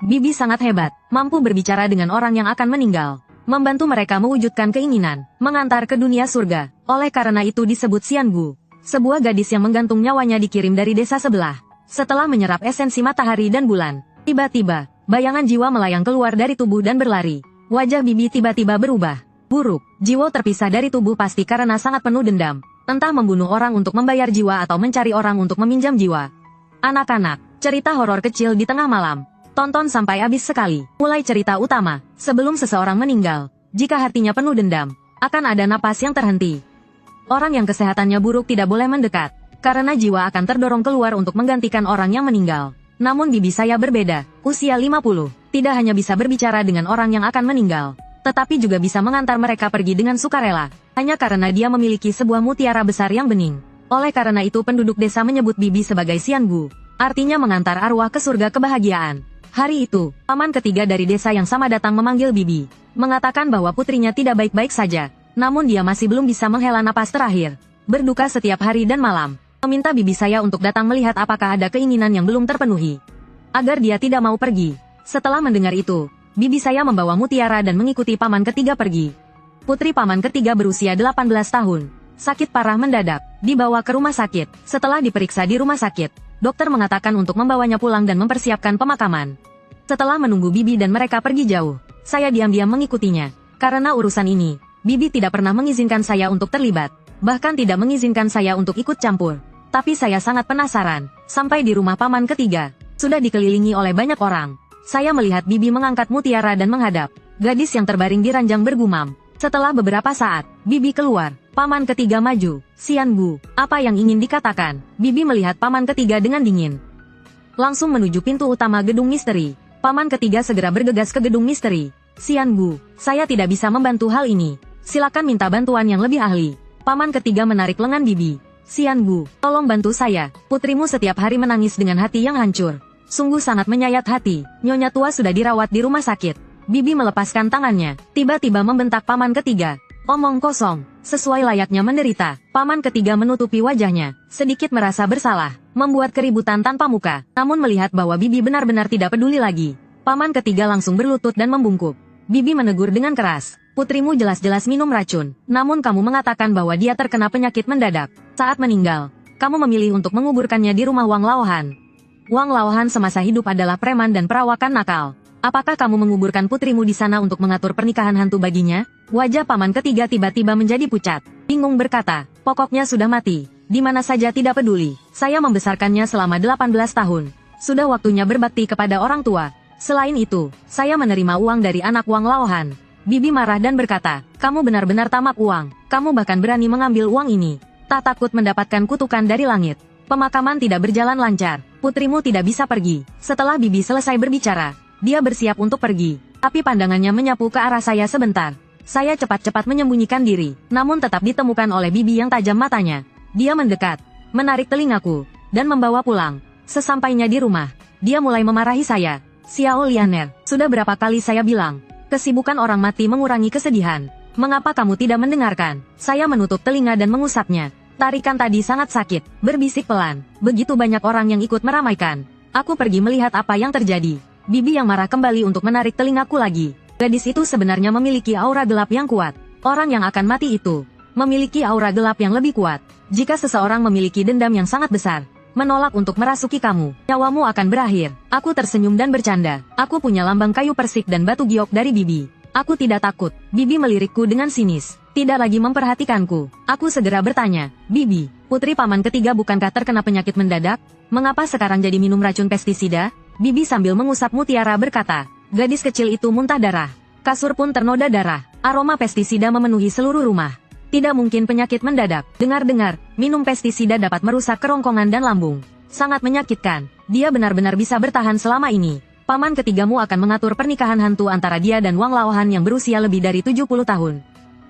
Bibi sangat hebat, mampu berbicara dengan orang yang akan meninggal. Membantu mereka mewujudkan keinginan, mengantar ke dunia surga. Oleh karena itu disebut Xiangu. Sebuah gadis yang menggantung nyawanya dikirim dari desa sebelah. Setelah menyerap esensi matahari dan bulan, tiba-tiba, bayangan jiwa melayang keluar dari tubuh dan berlari. Wajah Bibi tiba-tiba berubah. Buruk, jiwa terpisah dari tubuh pasti karena sangat penuh dendam. Entah membunuh orang untuk membayar jiwa atau mencari orang untuk meminjam jiwa. Anak-anak, cerita horor kecil di tengah malam. Tonton sampai habis sekali. Mulai cerita utama. Sebelum seseorang meninggal, jika hatinya penuh dendam, akan ada napas yang terhenti. Orang yang kesehatannya buruk tidak boleh mendekat, karena jiwa akan terdorong keluar untuk menggantikan orang yang meninggal. Namun bibi saya berbeda, usia 50, tidak hanya bisa berbicara dengan orang yang akan meninggal, tetapi juga bisa mengantar mereka pergi dengan sukarela, hanya karena dia memiliki sebuah mutiara besar yang bening. Oleh karena itu penduduk desa menyebut bibi sebagai Xiangu, artinya mengantar arwah ke surga kebahagiaan. Hari itu, paman ketiga dari desa yang sama datang memanggil bibi, mengatakan bahwa putrinya tidak baik-baik saja, namun dia masih belum bisa menghela napas terakhir. Berduka setiap hari dan malam, meminta bibi saya untuk datang melihat apakah ada keinginan yang belum terpenuhi, agar dia tidak mau pergi. Setelah mendengar itu, bibi saya membawa mutiara dan mengikuti paman ketiga pergi. Putri paman ketiga berusia 18 tahun. Sakit parah mendadak, dibawa ke rumah sakit. Setelah diperiksa di rumah sakit, dokter mengatakan untuk membawanya pulang dan mempersiapkan pemakaman. Setelah menunggu bibi dan mereka pergi jauh, saya diam-diam mengikutinya. Karena urusan ini, bibi tidak pernah mengizinkan saya untuk terlibat, bahkan tidak mengizinkan saya untuk ikut campur. Tapi saya sangat penasaran. Sampai di rumah paman ketiga, sudah dikelilingi oleh banyak orang. Saya melihat bibi mengangkat mutiara dan menghadap gadis yang terbaring di ranjang bergumam. Setelah beberapa saat, bibi keluar. Paman ketiga maju. Xiangu, apa yang ingin dikatakan? Bibi melihat paman ketiga dengan dingin. Langsung menuju pintu utama gedung misteri. Paman ketiga segera bergegas ke gedung misteri. Xiangu, saya tidak bisa membantu hal ini. Silakan minta bantuan yang lebih ahli. Paman ketiga menarik lengan bibi. Xiangu, tolong bantu saya. Putrimu setiap hari menangis dengan hati yang hancur. Sungguh sangat menyayat hati. Nyonya tua sudah dirawat di rumah sakit. Bibi melepaskan tangannya. Tiba-tiba membentak paman ketiga. Omong kosong, sesuai layaknya menderita. Paman ketiga menutupi wajahnya, sedikit merasa bersalah, membuat keributan tanpa muka. Namun melihat bahwa bibi benar-benar tidak peduli lagi, paman ketiga langsung berlutut dan membungkuk. Bibi menegur dengan keras, putrimu jelas-jelas minum racun, namun kamu mengatakan bahwa dia terkena penyakit mendadak. Saat meninggal, kamu memilih untuk menguburkannya di rumah Wang Laohan. Wang Laohan semasa hidup adalah preman dan perawakan nakal. Apakah kamu menguburkan putrimu di sana untuk mengatur pernikahan hantu baginya? Wajah paman ketiga tiba-tiba menjadi pucat. Bingung berkata, pokoknya sudah mati. Di mana saja tidak peduli. Saya membesarkannya selama 18 tahun. Sudah waktunya berbakti kepada orang tua. Selain itu, saya menerima uang dari anak Wang Laohan. Bibi marah dan berkata, kamu benar-benar tamak uang. Kamu bahkan berani mengambil uang ini. Tak takut mendapatkan kutukan dari langit. Pemakaman tidak berjalan lancar. Putrimu tidak bisa pergi. Setelah bibi selesai berbicara, dia bersiap untuk pergi, tapi pandangannya menyapu ke arah saya sebentar. Saya cepat-cepat menyembunyikan diri, namun tetap ditemukan oleh bibi yang tajam matanya. Dia mendekat, menarik telingaku, dan membawa pulang. Sesampainya di rumah, dia mulai memarahi saya. Xiao Lianer, sudah berapa kali saya bilang, kesibukan orang mati mengurangi kesedihan. Mengapa kamu tidak mendengarkan? Saya menutup telinga dan mengusapnya. Tarikan tadi sangat sakit, berbisik pelan. Begitu banyak orang yang ikut meramaikan. Aku pergi melihat apa yang terjadi. Bibi yang marah kembali untuk menarik telingaku lagi. Gadis itu sebenarnya memiliki aura gelap yang kuat. Orang yang akan mati itu memiliki aura gelap yang lebih kuat. Jika seseorang memiliki dendam yang sangat besar, menolak untuk merasuki kamu, nyawamu akan berakhir. Aku tersenyum dan bercanda. Aku punya lambang kayu persik dan batu giok dari bibi. Aku tidak takut. Bibi melirikku dengan sinis. Tidak lagi memperhatikanku. Aku segera bertanya, Bibi, putri paman ketiga bukankah terkena penyakit mendadak? Mengapa sekarang jadi minum racun pestisida? Bibi sambil mengusap mutiara berkata, gadis kecil itu muntah darah. Kasur pun ternoda darah. Aroma pestisida memenuhi seluruh rumah. Tidak mungkin penyakit mendadak. Dengar-dengar, minum pestisida dapat merusak kerongkongan dan lambung. Sangat menyakitkan. Dia benar-benar bisa bertahan selama ini. Paman ketigamu akan mengatur pernikahan hantu antara dia dan Wang Laohan yang berusia lebih dari 70 tahun.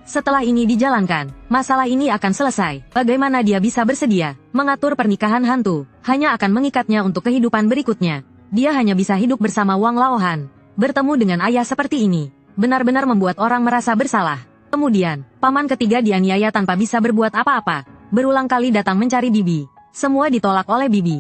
Setelah ini dijalankan, masalah ini akan selesai. Bagaimana dia bisa bersedia mengatur pernikahan hantu? Hanya akan mengikatnya untuk kehidupan berikutnya. Dia hanya bisa hidup bersama Wang Laohan. Bertemu dengan ayah seperti ini, benar-benar membuat orang merasa bersalah. Kemudian, paman ketiga dianiaya tanpa bisa berbuat apa-apa. Berulang kali datang mencari bibi. Semua ditolak oleh bibi.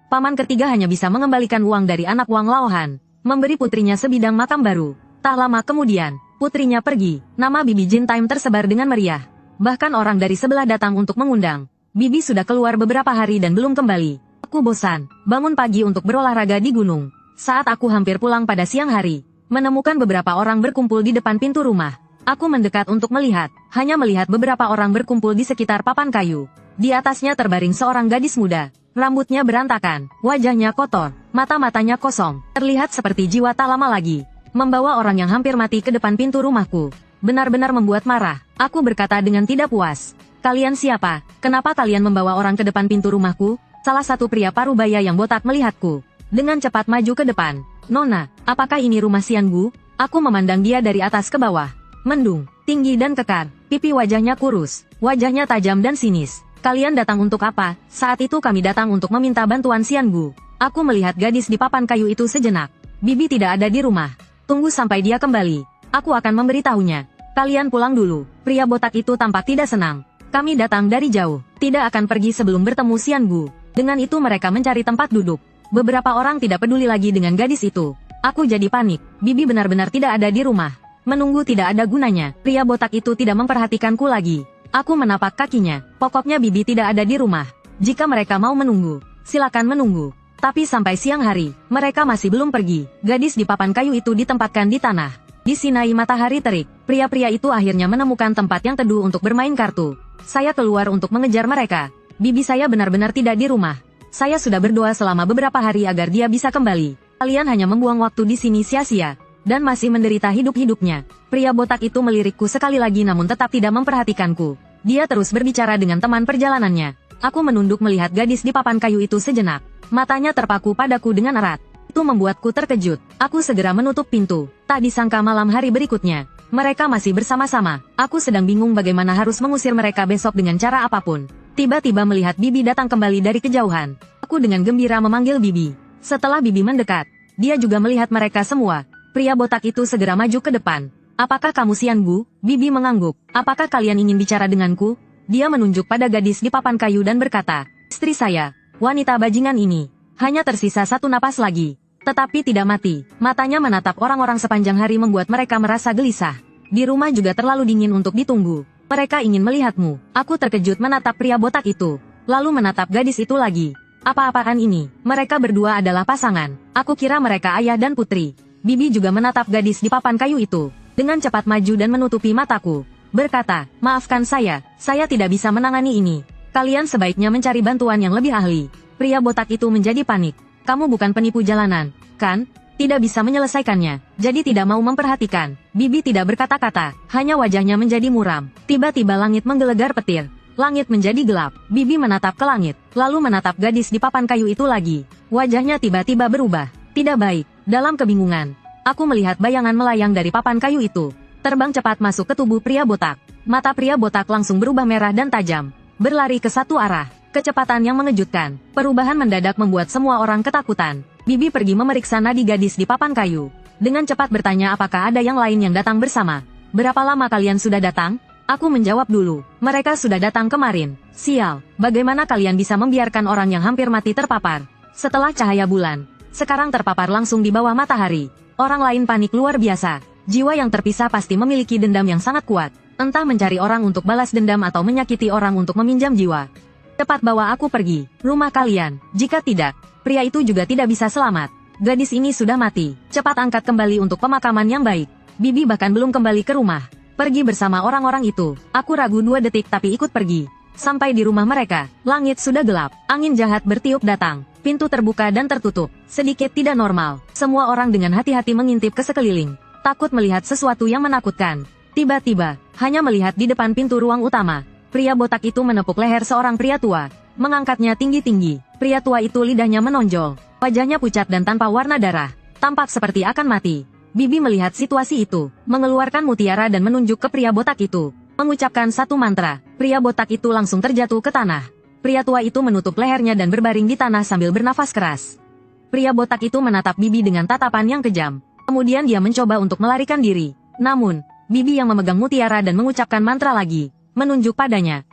Paman ketiga hanya bisa mengembalikan uang dari anak Wang Laohan. memberi putrinya sebidang makam baru. Tak lama kemudian, putrinya pergi. Nama Bibi Jin Time tersebar dengan meriah. Bahkan orang dari sebelah datang untuk mengundang. Bibi sudah keluar beberapa hari dan belum kembali. Aku bosan, bangun pagi untuk berolahraga di gunung. Saat aku hampir pulang pada siang hari, menemukan beberapa orang berkumpul di depan pintu rumah. Aku mendekat untuk melihat, hanya melihat beberapa orang berkumpul di sekitar papan kayu. Di atasnya terbaring seorang gadis muda. Rambutnya berantakan, wajahnya kotor, mata-matanya kosong, terlihat seperti jiwa tak lama lagi. Membawa orang yang hampir mati ke depan pintu rumahku. Benar-benar membuat marah. Aku berkata dengan tidak puas. Kalian siapa? Kenapa kalian membawa orang ke depan pintu rumahku? Salah satu pria parubaya yang botak melihatku. Dengan cepat maju ke depan. Nona, apakah ini rumah Xiangu? Aku memandang dia dari atas ke bawah. Mendung, tinggi dan kekar. Pipi wajahnya kurus. Wajahnya tajam dan sinis. Kalian datang untuk apa? Saat itu kami datang untuk meminta bantuan Xiangu. Aku melihat gadis di papan kayu itu sejenak. Bibi tidak ada di rumah. Tunggu sampai dia kembali. Aku akan memberitahunya. Kalian pulang dulu. Pria botak itu tampak tidak senang. Kami datang dari jauh. Tidak akan pergi sebelum bertemu Xiangu. Dengan itu mereka mencari tempat duduk. Beberapa orang tidak peduli lagi dengan gadis itu. Aku jadi panik. Bibi benar-benar tidak ada di rumah. Menunggu tidak ada gunanya. Pria botak itu tidak memperhatikanku lagi. Aku menapak kakinya. Pokoknya Bibi tidak ada di rumah. Jika mereka mau menunggu, silakan menunggu. Tapi sampai siang hari, mereka masih belum pergi. Gadis di papan kayu itu ditempatkan di tanah. Disinai matahari terik, pria-pria itu akhirnya menemukan tempat yang teduh untuk bermain kartu. Saya keluar untuk mengejar mereka. Bibi saya benar-benar tidak di rumah. Saya sudah berdoa selama beberapa hari agar dia bisa kembali. Kalian hanya membuang waktu di sini sia-sia. Dan masih menderita hidup-hidupnya. Pria botak itu melirikku sekali lagi namun tetap tidak memperhatikanku. Dia terus berbicara dengan teman perjalanannya. Aku menunduk melihat gadis di papan kayu itu sejenak. Matanya terpaku padaku dengan erat. Itu membuatku terkejut. Aku segera menutup pintu. Tak disangka malam hari berikutnya, mereka masih bersama-sama. Aku sedang bingung bagaimana harus mengusir mereka besok dengan cara apapun. Tiba-tiba melihat Bibi datang kembali dari kejauhan. Aku dengan gembira memanggil Bibi. Setelah Bibi mendekat, dia juga melihat mereka semua. Pria botak itu segera maju ke depan. Apakah kamu Xiangu? Bibi mengangguk. Apakah kalian ingin bicara denganku? Dia menunjuk pada gadis di papan kayu dan berkata, istri saya, wanita bajingan ini. Hanya tersisa satu napas lagi. Tetapi tidak mati. Matanya menatap orang-orang sepanjang hari membuat mereka merasa gelisah. Di rumah juga terlalu dingin untuk ditunggu. Mereka ingin melihatmu. Aku terkejut menatap pria botak itu. Lalu menatap gadis itu lagi. Apa-apaan ini? Mereka berdua adalah pasangan. Aku kira mereka ayah dan putri. Bibi juga menatap gadis di papan kayu itu. Dengan cepat maju dan menutupi mataku. Berkata, maafkan saya tidak bisa menangani ini. Kalian sebaiknya mencari bantuan yang lebih ahli. Pria botak itu menjadi panik. Kamu bukan penipu jalanan, kan? Tidak bisa menyelesaikannya, jadi tidak mau memperhatikan. Bibi tidak berkata-kata, hanya wajahnya menjadi muram. Tiba-tiba langit menggelegar petir. Langit menjadi gelap. Bibi menatap ke langit, lalu menatap gadis di papan kayu itu lagi. Wajahnya tiba-tiba berubah. Tidak baik. Dalam kebingungan, aku melihat bayangan melayang dari papan kayu itu. Terbang cepat masuk ke tubuh pria botak. Mata pria botak langsung berubah merah dan tajam. Berlari ke satu arah. Kecepatan yang mengejutkan. Perubahan mendadak membuat semua orang ketakutan. Bibi pergi memeriksa nadi gadis di papan kayu. Dengan cepat bertanya apakah ada yang lain yang datang bersama. Berapa lama kalian sudah datang? Aku menjawab dulu. Mereka sudah datang kemarin. Sial, bagaimana kalian bisa membiarkan orang yang hampir mati terpapar? Setelah cahaya bulan, sekarang terpapar langsung di bawah matahari. Orang lain panik luar biasa. Jiwa yang terpisah pasti memiliki dendam yang sangat kuat. Entah mencari orang untuk balas dendam atau menyakiti orang untuk meminjam jiwa. Cepat bawa aku pergi, rumah kalian. Jika tidak, pria itu juga tidak bisa selamat. Gadis ini sudah mati. Cepat angkat kembali untuk pemakaman yang baik. Bibi bahkan belum kembali ke rumah. Pergi bersama orang-orang itu. Aku ragu 2 detik tapi ikut pergi. Sampai di rumah mereka, langit sudah gelap. Angin jahat bertiup datang. Pintu terbuka dan tertutup. Sedikit tidak normal. Semua orang dengan hati-hati mengintip ke sekeliling. Takut melihat sesuatu yang menakutkan. Tiba-tiba, hanya melihat di depan pintu ruang utama. Pria botak itu menepuk leher seorang pria tua. Mengangkatnya tinggi-tinggi. Pria tua itu lidahnya menonjol. Wajahnya pucat dan tanpa warna darah. Tampak seperti akan mati. Bibi melihat situasi itu. Mengeluarkan mutiara dan menunjuk ke pria botak itu. Mengucapkan satu mantra. Pria botak itu langsung terjatuh ke tanah. Pria tua itu menutup lehernya dan berbaring di tanah sambil bernafas keras. Pria botak itu menatap Bibi dengan tatapan yang kejam. Kemudian dia mencoba untuk melarikan diri. Namun, Bibi yang memegang mutiara dan mengucapkan mantra lagi, menunjuk padanya.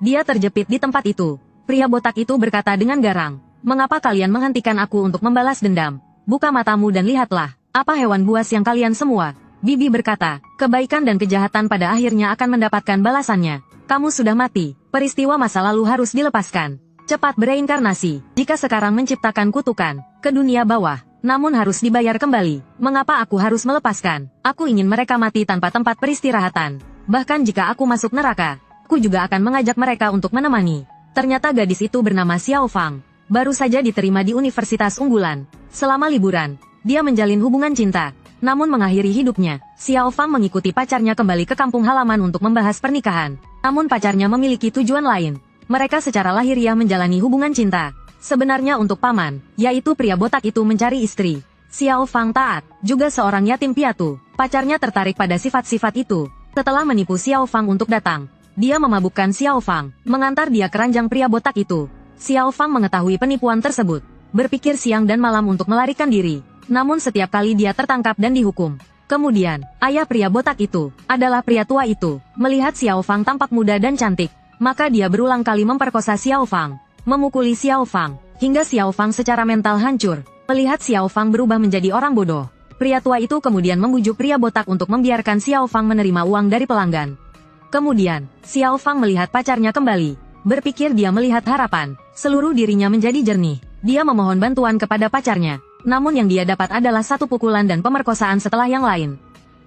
Dia terjepit di tempat itu. Pria botak itu berkata dengan garang, "Mengapa kalian menghentikan aku untuk membalas dendam? Buka matamu dan lihatlah." Apa hewan buas yang kalian semua? Bibi berkata, kebaikan dan kejahatan pada akhirnya akan mendapatkan balasannya. Kamu sudah mati, peristiwa masa lalu harus dilepaskan. Cepat bereinkarnasi, jika sekarang menciptakan kutukan, ke dunia bawah, namun harus dibayar kembali. Mengapa aku harus melepaskan? Aku ingin mereka mati tanpa tempat peristirahatan. Bahkan jika aku masuk neraka, aku juga akan mengajak mereka untuk menemani. Ternyata gadis itu bernama Xiao Fang. Baru saja diterima di universitas unggulan. Selama liburan, dia menjalin hubungan cinta. Namun mengakhiri hidupnya, Xiao Fang mengikuti pacarnya kembali ke kampung halaman untuk membahas pernikahan. Namun pacarnya memiliki tujuan lain. Mereka secara lahiriah menjalani hubungan cinta. Sebenarnya untuk paman, yaitu pria botak itu mencari istri. Xiao Fang taat, juga seorang yatim piatu. Pacarnya tertarik pada sifat-sifat itu. Setelah menipu Xiao Fang untuk datang, dia memabukkan Xiao Fang, mengantar dia ke ranjang pria botak itu. Xiao Fang mengetahui penipuan tersebut. Berpikir siang dan malam untuk melarikan diri. Namun setiap kali dia tertangkap dan dihukum. Kemudian, ayah pria botak itu, adalah pria tua itu, melihat Xiao Fang tampak muda dan cantik. Maka dia berulang kali memperkosa Xiao Fang, memukuli Xiao Fang, hingga Xiao Fang secara mental hancur. Melihat Xiao Fang berubah menjadi orang bodoh, pria tua itu kemudian membujuk pria botak untuk membiarkan Xiao Fang menerima uang dari pelanggan. Kemudian, Xiao Fang melihat pacarnya kembali. Berpikir dia melihat harapan, seluruh dirinya menjadi jernih. Dia memohon bantuan kepada pacarnya. Namun yang dia dapat adalah satu pukulan dan pemerkosaan setelah yang lain.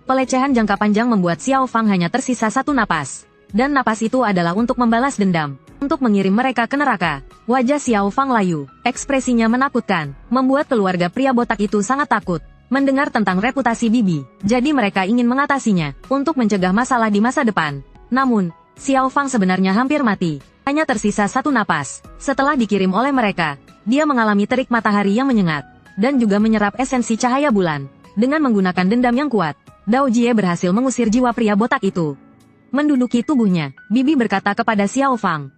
Pelecehan jangka panjang membuat Xiao Fang hanya tersisa satu napas. Dan napas itu adalah untuk membalas dendam, untuk mengirim mereka ke neraka. Wajah Xiao Fang layu, ekspresinya menakutkan, membuat keluarga pria botak itu sangat takut. Mendengar tentang reputasi Bibi, jadi mereka ingin mengatasinya, untuk mencegah masalah di masa depan. Namun, Xiao Fang sebenarnya hampir mati. Hanya tersisa satu napas. Setelah dikirim oleh mereka, dia mengalami terik matahari yang menyengat. Dan juga menyerap esensi cahaya bulan. Dengan menggunakan dendam yang kuat, Dao Jie berhasil mengusir jiwa pria botak itu. Menduduki tubuhnya, Bibi berkata kepada Xiao Fang.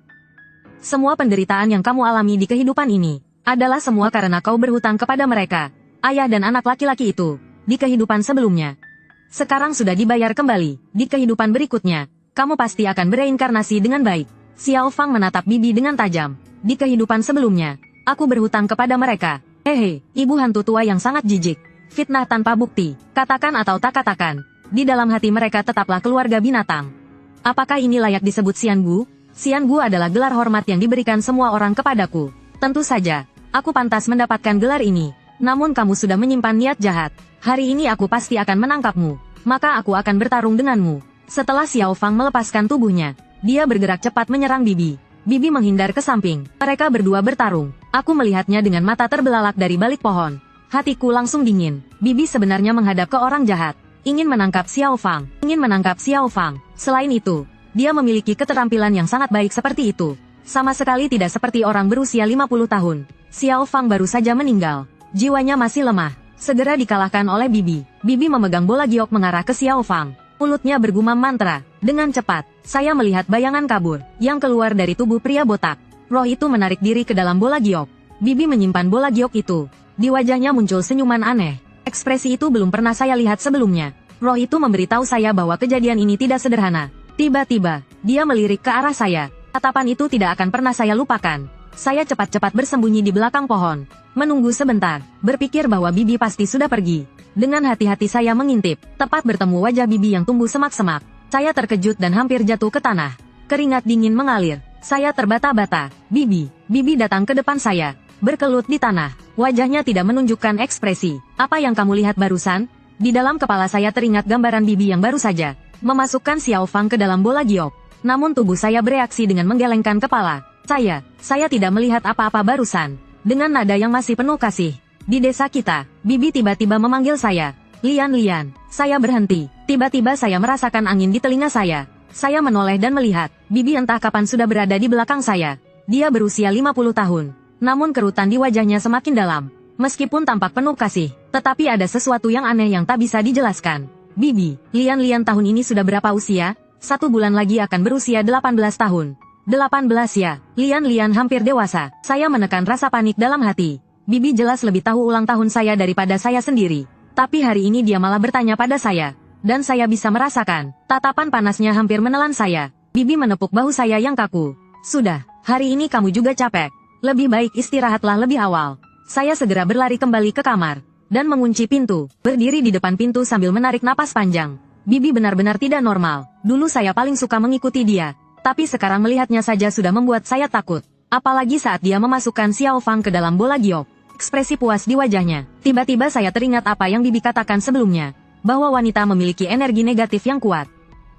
Semua penderitaan yang kamu alami di kehidupan ini, adalah semua karena kau berhutang kepada mereka, ayah dan anak laki-laki itu, di kehidupan sebelumnya. Sekarang sudah dibayar kembali, di kehidupan berikutnya, kamu pasti akan bereinkarnasi dengan baik. Xiao Fang menatap Bibi dengan tajam. Di kehidupan sebelumnya, aku berhutang kepada mereka. Hehe, ibu hantu tua yang sangat jijik. Fitnah tanpa bukti, katakan atau tak katakan. Di dalam hati mereka tetaplah keluarga binatang. Apakah ini layak disebut Xian Gu? Xian Gu adalah gelar hormat yang diberikan semua orang kepadaku. Tentu saja, aku pantas mendapatkan gelar ini. Namun kamu sudah menyimpan niat jahat. Hari ini aku pasti akan menangkapmu. Maka aku akan bertarung denganmu. Setelah Xiao Fang melepaskan tubuhnya, dia bergerak cepat menyerang Bibi. Bibi menghindar ke samping. Mereka berdua bertarung. Aku melihatnya dengan mata terbelalak dari balik pohon. Hatiku langsung dingin. Bibi sebenarnya menghadap ke orang jahat. Ingin menangkap Xiao Fang. Selain itu, dia memiliki keterampilan yang sangat baik seperti itu. Sama sekali tidak seperti orang berusia 50 tahun. Xiao Fang baru saja meninggal. Jiwanya masih lemah. Segera dikalahkan oleh Bibi. Bibi memegang bola giok mengarah ke Xiao Fang. Mulutnya bergumam mantra. Dengan cepat, saya melihat bayangan kabur yang keluar dari tubuh pria botak. Roh itu menarik diri ke dalam bola giok. Bibi menyimpan bola giok itu. Di wajahnya muncul senyuman aneh. Ekspresi itu belum pernah saya lihat sebelumnya. Roh itu memberitahu saya bahwa kejadian ini tidak sederhana. Tiba-tiba, dia melirik ke arah saya. Tatapan itu tidak akan pernah saya lupakan. Saya cepat-cepat bersembunyi di belakang pohon. Menunggu sebentar, berpikir bahwa Bibi pasti sudah pergi. Dengan hati-hati saya mengintip, tepat bertemu wajah Bibi yang tumbuh semak-semak. Saya terkejut dan hampir jatuh ke tanah. Keringat dingin mengalir. Saya terbata-bata. Bibi datang ke depan saya. Berkelut di tanah. Wajahnya tidak menunjukkan ekspresi. Apa yang kamu lihat barusan? Di dalam kepala saya teringat gambaran Bibi yang baru saja memasukkan Xiao Fang ke dalam bola giok. Namun tubuh saya bereaksi dengan menggelengkan kepala. Saya tidak melihat apa-apa barusan. Dengan nada yang masih penuh kasih. Di desa kita, Bibi tiba-tiba memanggil saya. Lian. Saya berhenti. Tiba-tiba saya merasakan angin di telinga saya. Saya menoleh dan melihat. Bibi entah kapan sudah berada di belakang saya. Dia berusia 50 tahun. Namun kerutan di wajahnya semakin dalam. Meskipun tampak penuh kasih, tetapi ada sesuatu yang aneh yang tak bisa dijelaskan. Bibi, Lian tahun ini sudah berapa usia? 1 bulan lagi akan berusia 18 tahun. 18 ya, Lian hampir dewasa. Saya menekan rasa panik dalam hati. Bibi jelas lebih tahu ulang tahun saya daripada saya sendiri. Tapi hari ini dia malah bertanya pada saya. Dan saya bisa merasakan, tatapan panasnya hampir menelan saya. Bibi menepuk bahu saya yang kaku. Sudah, hari ini kamu juga capek. Lebih baik istirahatlah lebih awal. Saya segera berlari kembali ke kamar. dan mengunci pintu, berdiri di depan pintu sambil menarik napas panjang. Bibi benar-benar tidak normal. Dulu saya paling suka mengikuti dia, tapi sekarang melihatnya saja sudah membuat saya takut. Apalagi saat dia memasukkan Xiao Fang ke dalam bola giok. Ekspresi puas di wajahnya. Tiba-tiba saya teringat apa yang Bibi katakan sebelumnya, bahwa wanita memiliki energi negatif yang kuat.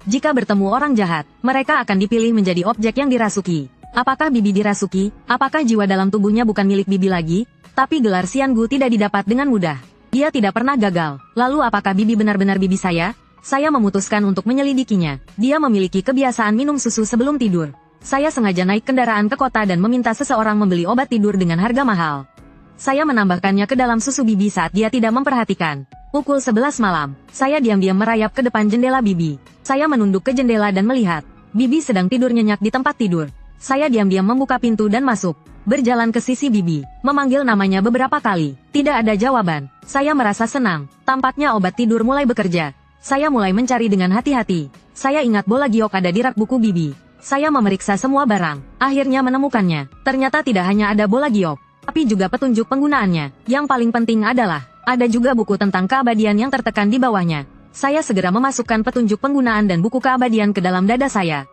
Jika bertemu orang jahat, mereka akan dipilih menjadi objek yang dirasuki. Apakah Bibi dirasuki? Apakah jiwa dalam tubuhnya bukan milik Bibi lagi? Tapi gelar Xian Gu tidak didapat dengan mudah. Dia tidak pernah gagal. Lalu apakah Bibi benar-benar Bibi saya? Saya memutuskan untuk menyelidikinya. Dia memiliki kebiasaan minum susu sebelum tidur. Saya sengaja naik kendaraan ke kota dan meminta seseorang membeli obat tidur dengan harga mahal. Saya menambahkannya ke dalam susu Bibi saat dia tidak memperhatikan. Pukul 11 malam, saya diam-diam merayap ke depan jendela Bibi. Saya menunduk ke jendela dan melihat Bibi sedang tidur nyenyak di tempat tidur. Saya diam-diam membuka pintu dan masuk. Berjalan ke sisi Bibi, memanggil namanya beberapa kali. Tidak ada jawaban. Saya merasa senang. Tampaknya obat tidur mulai bekerja. Saya mulai mencari dengan hati-hati. Saya ingat bola giok ada di rak buku Bibi. Saya memeriksa semua barang. Akhirnya menemukannya. Ternyata tidak hanya ada bola giok, tapi juga petunjuk penggunaannya. Yang paling penting adalah ada juga buku tentang keabadian yang tertekan di bawahnya. Saya segera memasukkan petunjuk penggunaan dan buku keabadian ke dalam dada saya.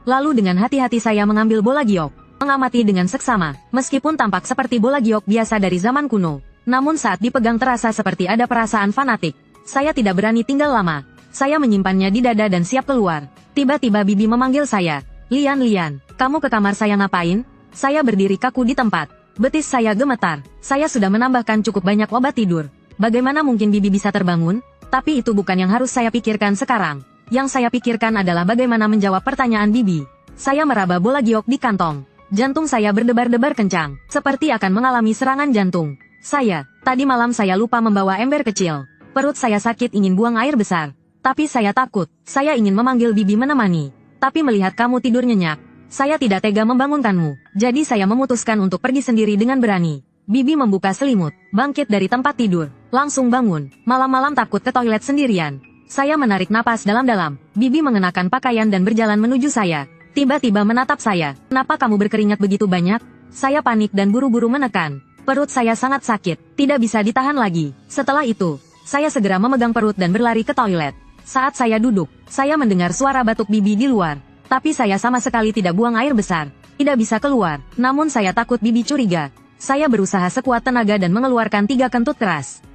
Lalu dengan hati-hati saya mengambil bola giok, mengamati dengan seksama. Meskipun tampak seperti bola giok biasa dari zaman kuno, namun saat dipegang terasa seperti ada perasaan fanatik. Saya tidak berani tinggal lama. Saya menyimpannya di dada dan siap keluar. Tiba-tiba Bibi memanggil saya. Lian, kamu ke kamar saya ngapain? Saya berdiri kaku di tempat. Betis saya gemetar. Saya sudah menambahkan cukup banyak obat tidur. Bagaimana mungkin Bibi bisa terbangun? Tapi itu bukan yang harus saya pikirkan sekarang. Yang saya pikirkan adalah bagaimana menjawab pertanyaan Bibi. Saya meraba bola giok di kantong. Jantung saya berdebar-debar kencang, seperti akan mengalami serangan jantung. Tadi malam saya lupa membawa ember kecil. Perut saya sakit ingin buang air besar. Tapi saya takut. Saya ingin memanggil Bibi menemani. Tapi melihat kamu tidur nyenyak, saya tidak tega membangunkanmu. Jadi saya memutuskan untuk pergi sendiri dengan berani. Bibi membuka selimut, bangkit dari tempat tidur, langsung bangun. Malam-malam takut ke toilet sendirian. Saya menarik napas dalam-dalam. Bibi mengenakan pakaian dan berjalan menuju saya. Tiba-tiba menatap saya. Kenapa kamu berkeringat begitu banyak? Saya panik dan buru-buru menekan. Perut saya sangat sakit, tidak bisa ditahan lagi. Setelah itu, saya segera memegang perut dan berlari ke toilet. Saat saya duduk, saya mendengar suara batuk Bibi di luar. Tapi saya sama sekali tidak buang air besar. Tidak bisa keluar, namun saya takut Bibi curiga. Saya berusaha sekuat tenaga dan mengeluarkan 3 kentut keras.